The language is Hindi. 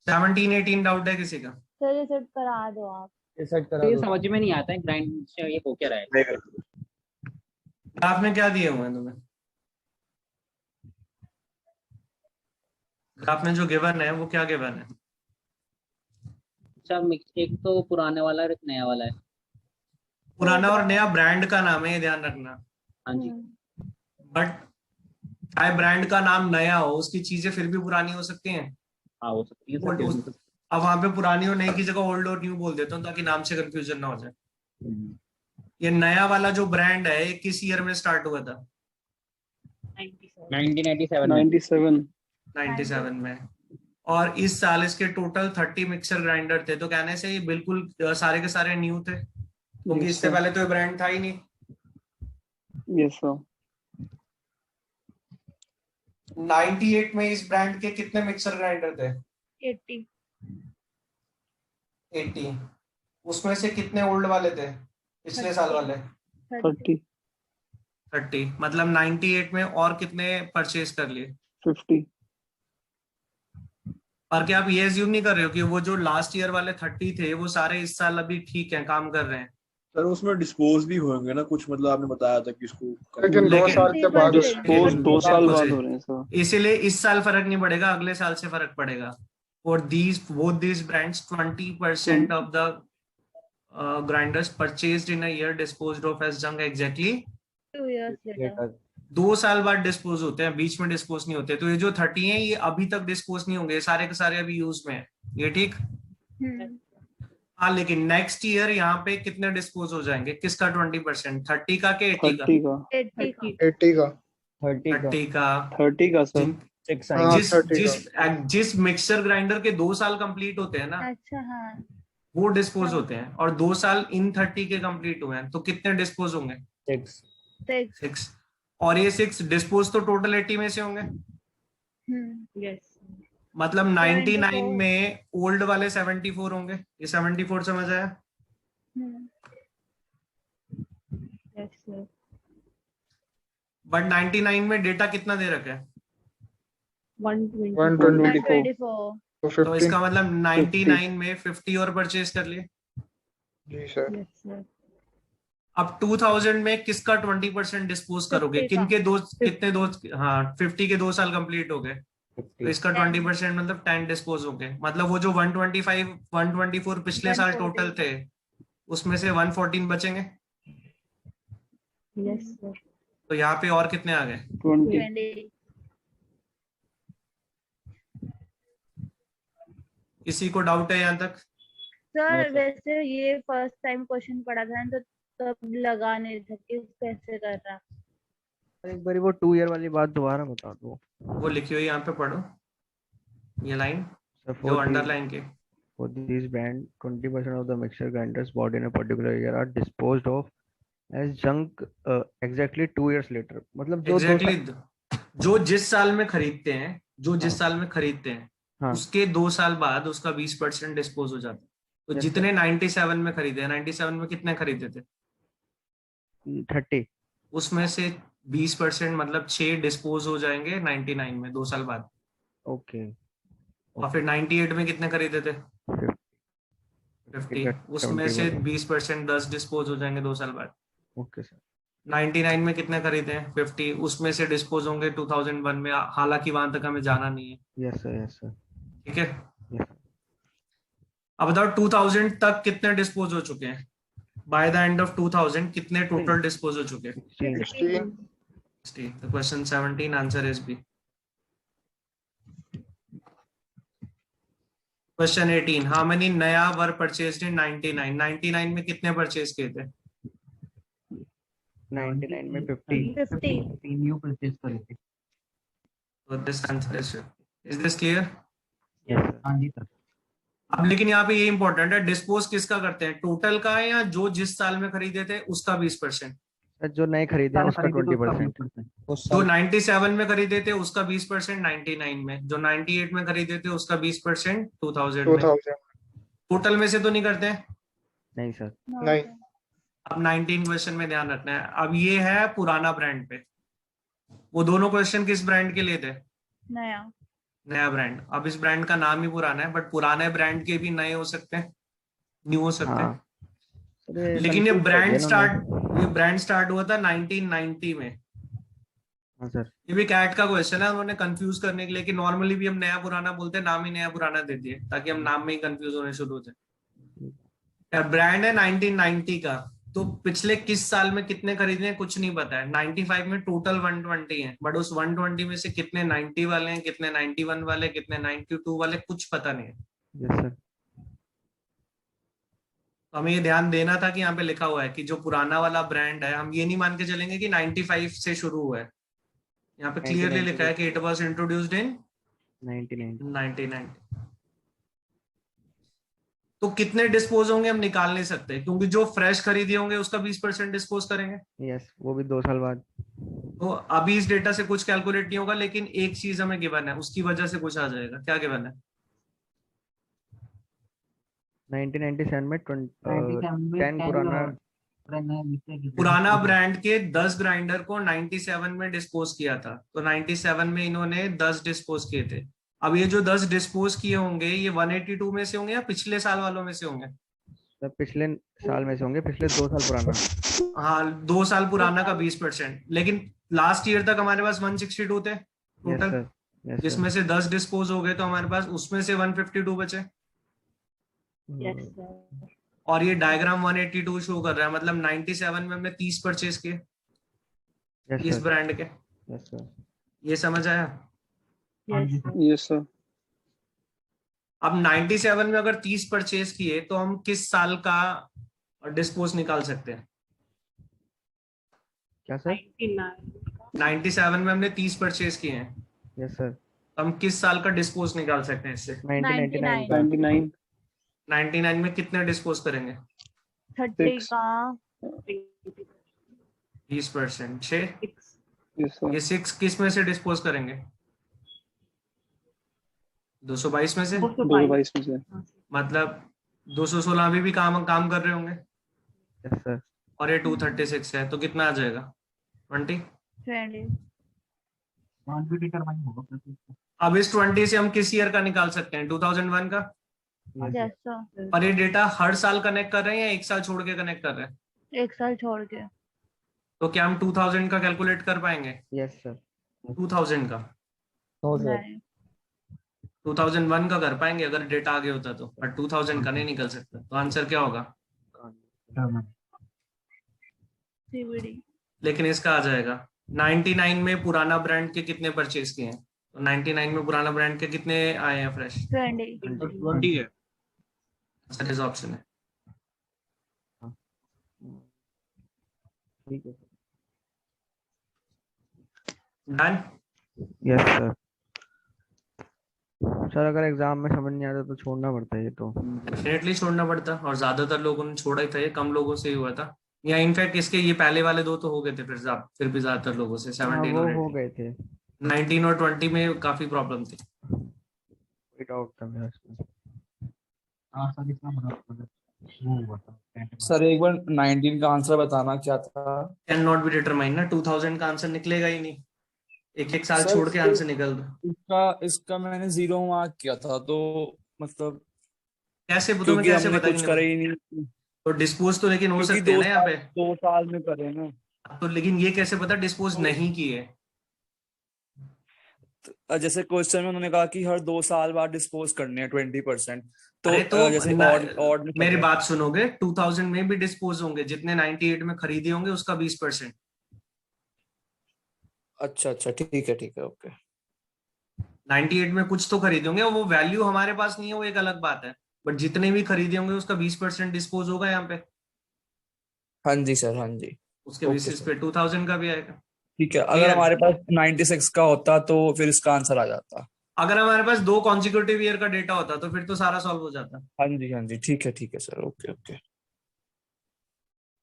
17 18 डाउट है किसी का? सर ये सेट करा दो आप। ये सेट करा ये दो। समझ में नहीं आता है ग्राइंड से ये हो क्या रहा है। नहीं कर। ग्राफ में क्या दिए हुए हैं तुम्हें? ग्राफ में जो गिवन है वो क्या गिवन है? अच्छा एक तो पुराने वाला और एक नया वाला है। पुराना और नया ब्रांड का नाम है, ये ध्यान रखना। हाँ जी। बट चाहे ब्रांड का नाम नया हो, उसकी चीजें फिर भी पुरानी हो सकती हैं। हाँ हो सकती है Old सर। हो- अब वहां पे पुरानी और नई की जगह ओल्ड और न्यू बोल देता हूँ ताकि नाम से कंफ्यूजन ना हो जाए। ये नया वाला जो ब्रांड है ये किस ईयर में स्टार्ट हुआ था? 1997 में। 97 में। और इस साल इसके टोटल 30 मिक्सर ग्राइंडर थे, तो कहने से ये बिल्कुल सारे के सारे न्यू थे, क्योंकि इससे पहले तो ये ब्रांड था ही नहीं। Yes sir. 98 में इस ब्रांड के कितने मिक्सर ग्राइंडर थे? 80। 80। उसमें से कितने ओल्ड वाले थे, पिछले साल वाले? 30। 30। मतलब 98 में और कितने परचेज कर लिए? 50। और क्या आप ये एज्यूम नहीं कर रहे हो कि वो जो लास्ट ईयर वाले 30 थे वो सारे इस साल अभी ठीक है, काम कर रहे हैं? सर उसमें डिस्पोज भी होंगे ना कुछ, मतलब आपने बताया था कि इसको लेकिन 2 साल के बाद डिस्पोज 2 साल बाद हो रहे हैं सर। इसीलिए इस साल फर्क नहीं पड़ेगा, अगले साल से फर्क पड़ेगा। और both these brands 20% of the grinders purchased in a year disposed of as junk exactly 2 years later। 2 साल बाद डिस्पोज होते हैं, बीच में डिस्पोज नहीं होते। तो ये जो 30 है ये अभी तक डिस्पोज नहीं होंगे, सारे के सारे अभी यूज में है, ये ठीक। हाँ, लेकिन नेक्स्ट ईयर यहाँ पे कितने डिस्पोज हो जाएंगे? किसका 20%? 30 का के 80 का? 30 का। 80 का। 30 का। 30 का सर। जिस मिक्सर ग्राइंडर के 2 साल कंप्लीट होते हैं ना, अच्छा हाँ, वो डिस्पोज होते हैं, और 2 साल इन 30 के कंप्लीट हुए हैं, तो कितने डिस्पोज होंगे? 6। और ये 6 डिस्पोज तो टोटल 80 में से होंगे। यस। मतलब 99 में ओल्ड वाले 74 होंगे। ये 74 समझ आया? Yes sir. बट 99 में डेटा कितना दे रखा है? 124। तो इसका मतलब 99 में 50 और परचेज कर लिए। जी सर। Yes sir. अब 2000 में किसका 20% डिस्पोज करोगे? किनके दो, कितने दो? हाँ, 50 के 2 साल कंप्लीट हो गए, तो इसका 20% मतलब 10 डिस्पोज हो गए। मतलब वो जो 125 124 पिछले साल टोटल थे, उसमें से 114 बचेंगे। Yes sir. तो यहाँ पे और कितने आ गए? 20। किसी को डाउट है यहाँ तक? सर वैसे ये फर्स्ट टाइम क्वेश्चन पढ़ा था तो तब लगा नहीं था कि कैसे कर रहा। एक बार वो 2 ईयर वाली बात दोबारा बता दो। वो लिखी हुई यहाँ पे पढ़ो, ये लाइन जो अंडरलाइन के। For this brand, 20% of the mixer grinders bought in a particular year are disposed of as junk exactly 2 years later। मतलब जो जो जिस साल में खरीदते हैं, जो जिस साल में खरीदते हैं, हाँ। उसके 2 साल बाद उसका 20% डिस्पोज हो जाता है। तो जितने 97 में खरीदे, 97 में कितने खरीदे थे? 30। उसमें से 20% मतलब 6 डिस्पोज हो जाएंगे 99 में 2 साल बाद। ओके। और फिर 98 में कितने खरीदे थे? 50। उसमें से 20% 10 डिस्पोज हो जाएंगे 2 साल बाद। Okay sir. 99 में कितने खरीदे हैं? 50। उसमें से डिस्पोज होंगे 2001 में, हालांकि वहां तक हमें जाना नहीं है। Yes sir, yes sir. ठीक है। अब बताओ 2000 तक कितने डिस्पोज हो चुके हैं? बाय द एंड ऑफ 2000 कितने टोटल डिस्पोज हो चुके हैं? 16। The question 17 answer is B. Question 18, how many नया वर परचेज्ड इन 99? 99 में कितने परचेज किए थे? 99 में 50 न्यू परचेज करे थे। So this answer is this clear? Yes sir. हाँ जी सर। अब लेकिन यहाँ पे ये इंपॉर्टेंट है, डिस्पोज किसका करते हैं? टोटल का है या जो जिस साल में खरीदे थे उसका 20%? जो नए खरीदे हैं उसका 20%। जो 97 में खरीदे थे उसका 20% 99 में, जो 98 में खरीदे थे उसका 20% 2000 में। टोटल में से तो नहीं करते हैं? नहीं सर। नहीं। अब 19 क्वेश्चन में ध्यान रखना है। अब ये है पुराना ब्रांड पे, वो दोनों क्वेश्चन किस ब्रांड के लिए थे? नया। नया ब्रांड, अब इस ब्रांड का नाम ही पुराना है, बट पुराने ब्रांड के भी नए हो सकते हैं, न्यू हो सकते हैं। हाँ सर, ये लेकिन ये confuse कर दिया इन्होंने। ब्रांड स्टार्ट हुआ था 1990 में। हाँ सर। ये भी कैट का क्वेश्चन है, उन्होंने कंफ्यूज करने के लिए कि नॉर्मली भी हम नया पुराना बोलते हैं, नाम ही नया पुराना दे दिए ताकि हम नाम में ही कंफ्यूज होने शुरू होते। ब्रांड है 1990 का, तो पिछले किस साल में कितने खरीदे हैं कुछ नहीं पता है। 95 में टोटल 120 है, बट उस 120 में से कितने 90 वाले हैं, कितने 91 वाले, कितने 92 वाले, कुछ पता नहीं है। Yes sir. तो हमें ये ध्यान देना था कि यहाँ पे लिखा हुआ है कि जो पुराना वाला ब्रांड है, हम ये नहीं मान के चलेंगे कि 95 से शुरू हुआ है। यहाँ पे क्लियरली लिखा है कि इट वाज इंट्रोड्यूस्ड इन 1990। तो कितने डिस्पोज होंगे हम निकाल नहीं सकते, क्योंकि जो फ्रेश खरीदे होंगे उसका 20% डिस्पोज करेंगे। यस, वो भी 2 साल बाद। तो अभी इस डेटा से कुछ कैलकुलेट नहीं होगा, लेकिन एक चीज हमें गिवन है, उसकी वजह से कुछ आ जाएगा। क्या गिवन है? 1997 में 10 पुराना ब्रांड के 10 ग्राइंडर को 97 में डिस्पोज किया था, तो 97 में इन्होंने 10 डिस्पोज किए थे। अब ये जो 10 डिस्पोज किए होंगे, ये 182 में से होंगे या पिछले साल वालों में से होंगे? सर पिछले साल में से होंगे, पिछले 2 साल पुराना। हाँ, 2 साल पुराना का 20%, लेकिन लास्ट ईयर तक हमारे पास 162 थे टोटल, जिसमें से 10 डिस्पोज हो गए, तो हमारे पास उसमें से 152 बचे। Yes sir. और ये डायग्राम 182 शो कर रहा है, मतलब 97 में हमने 30 परचेज किए इस ब्रांड के। Yes sir. ये समझ आया? Yes sir. अब 97 में अगर 30 परचेज किए तो हम किस साल का डिस्पोज निकाल सकते हैं? क्या सर? 97 में हमने 30 परचेज किए हैं, यस सर। तो हम किस साल का डिस्पोज निकाल सकते हैं इससे? 1999 99 में कितने डिस्पोज करेंगे? 30 का 20%, 6। Yes sir. ये 6 किस में से डिस्पोज करेंगे? 222 में से। 222 में से। मतलब 216 अभी भी काम कर रहे होंगे, यस सर। और ये 236 है, तो कितना आ जाएगा? 20। 20 अब इस 20 से हम किस ईयर का निकाल सकते हैं? 2001 का। Yes sir. और ये डेटा हर साल कनेक्ट कर रहे हैं या एक साल छोड़ के कनेक्ट कर रहे हैं? 1 साल छोड़ के। तो क्या हम 2000 का कैलकुलेट कर पाएंगे? Yes sir. 2000 का। नहीं। 2001 का कर पाएंगे अगर डेटा आगे होता तो, बट 2000 का नहीं निकल सकता। तो आंसर क्या होगा? CVD। लेकिन इसका आ जाएगा 99 में पुराना ब्रांड के कितने परचेज किए हैं, तो 99 में पुराना ब्रांड के कितने आए हैं फ्रेश? 20 है। सर इस ऑप्शन है। ठीक है डन। Yes sir. सर अगर एग्जाम में समझ नहीं आता तो छोड़ना पड़ता है ये तो। डेफिनेटली छोड़ना पड़ता, और ज्यादातर लोगों ने छोड़ा ही था, ये कम लोगों से ही हुआ था, या इनफैक्ट इसके ये पहले वाले 2 तो हो गए थे, फिर भी ज्यादातर लोगों से 17 वो और हो 18। गए थे। 19 और 20 में काफी प्रॉब्लम थी। कोई डाउट था मेरा इसमें। सर एक बार 19 का आंसर बताना क्या था? कैन नॉट बी डिटरमाइन ना, 2000 का आंसर निकलेगा ही नहीं, एक साल सर, छोड़ के आंसर निकल दो। इसका मैंने 0 मार्क किया था, तो मतलब कैसे तुम्हें क्योंकि कैसे हमने पता कुछ करा ही नहीं, तो डिस्पोज तो लेकिन हो क्योंकि सकते हैं ना यहाँ पे। 2 साल में करे ना। तो लेकिन ये कैसे पता डिस्पोज नहीं किए? जैसे क्वेश्चन में उन्होंने कहा कि हर 2 साल बाद डिस्पोज करने हैं 20%, तो अरे तो जैसे ऑड में मेरी बात सुनोगे, 2000 में भी डिस्पोज होंगे, जितने 98 में खरीदे होंगे उसका 20%। अच्छा ठीक है ओके। 98 में कुछ तो खरीदे होंगे, वो वैल्यू हमारे पास नहीं है, वो एक अलग बात है, बट जितने भी खरीदे होंगे उसका 20% डिस्पोज होगा यहाँ पे। हाँ जी सर, हाँ जी। उसके बेसिस पे 2000 का भी आएगा। ठीक है, अगर हमारे पास 96 का होता तो फिर इसका आंसर आ जाता। अगर हमारे पास 2 कॉन्जिक्यूटिव ईयर का डेटा होता तो फिर तो सारा सॉल्व हो जाता। हाँ जी ठीक है सर, ओके।